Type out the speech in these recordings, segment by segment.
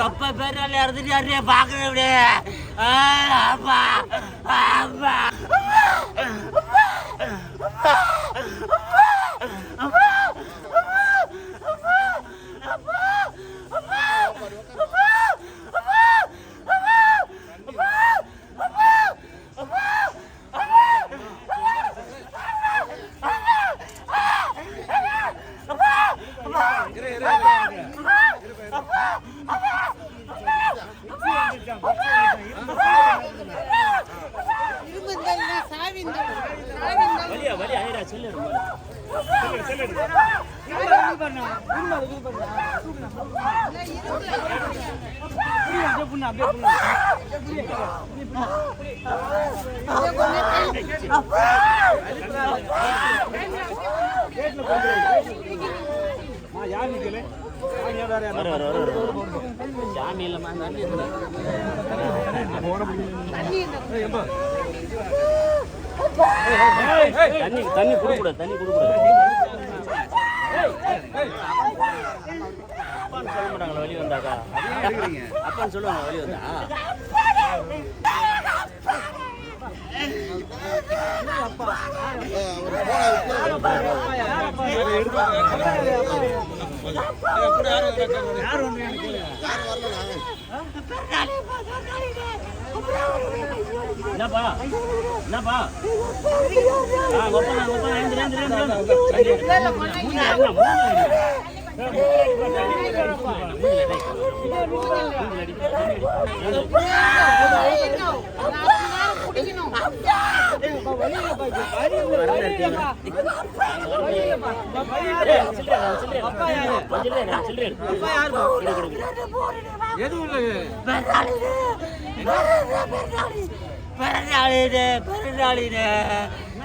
அப்பா பேராளி இறந்துட்டு யாரையா பாக்குறேன் இப்படி. அப்பா அப்பா சாமி இல்லமா தண்ணி குடுக்கூடாது, தண்ணி குடுக்கூடாது. அப்பான்னு சொல்ல மாட்டாங்களா வெளியே வந்தாக்கா? அப்பான்னு சொல்லுவாங்க வெளியே வந்தா. என்னப்பா என்னப்பா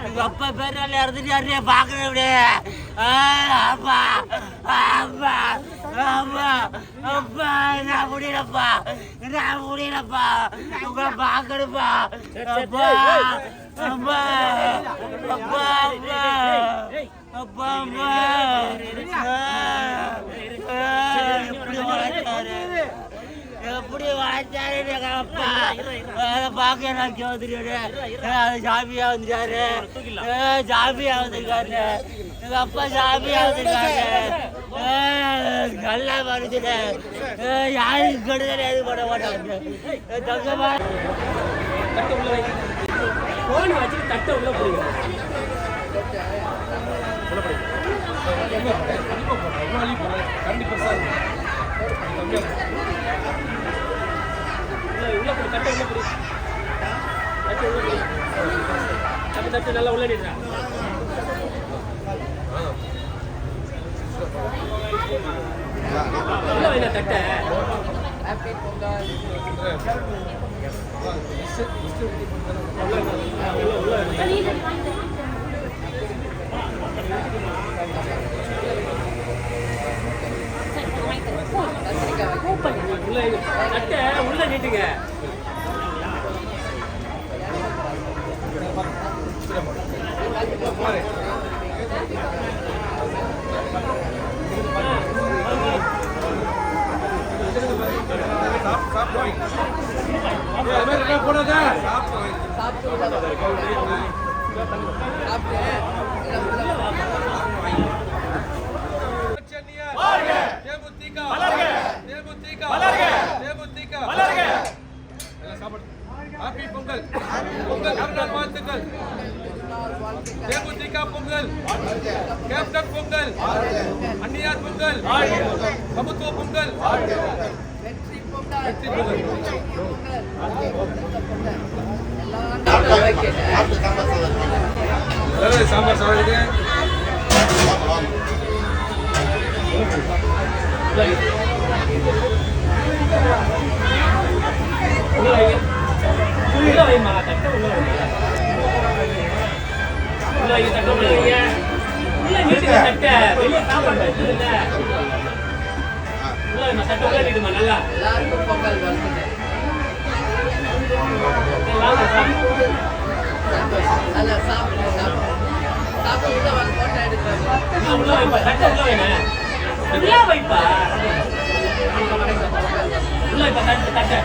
எங்க அப்பா பேராளி இறந்துட்டு யாரையா பாக்குறேன் இப்படி. அப்பா அப்பா அப்பா அப்பா நான் முடியலப்பா, நான் முடியலப்பா, உங்களை பாக்கணுப்பா. அப்பா அப்பா அப்பா அப்பா அப்பா எப்படி வளர்த்தாரு, எப்படி வளர்த்தாரு எங்க அப்பா. அதை பார்க்க நான் சோதரியோட சாமியா வந்துட்டாரு, சாமியா வந்திருக்காரு எங்க அப்பா, சாமியா வந்திருக்காரு. நல்லா வருதுல, யாருக்கு கெடுதல் எது பண்ண மாட்டாங்க. தங்கமா தட்டை உள்ள போடுங்க. தட்டு நல்லா உள்ளடிடுறா. தட்டை உள்ள நீட்டுங்க. ஹாப்பி பொங்கல், பொங்கல் நல்நாள் வாழ்த்துக்கள். தேமுதிக பொங்கல், கேப்டன் பொங்கல், அந்நியார் பொங்கல், சமத்துவ பொங்கல், வெற்றி பொங்கல். சாம்பார் சாப்பிடுங்க. உள்ள வைமா தட்ட உள்ள வைங்க. உள்ள வைங்க தட்ட உள்ள வைங்க. உள்ள நீட்டுங்க தட்ட. வெளிய சாப்பாடு இல்ல. உள்ள வைமா தட்ட உள்ள நீட்டுமா நல்லா. எல்லாருக்கும் பொங்கல் வாழ்த்துக்கள். எல்லாரும் சாப்பிடுங்க. வைப்பா தட்டை உள்ள வைங்க உள்ள வைப்பா உள்ள வைப்பா தட்டை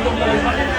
உள்ள வைப்பா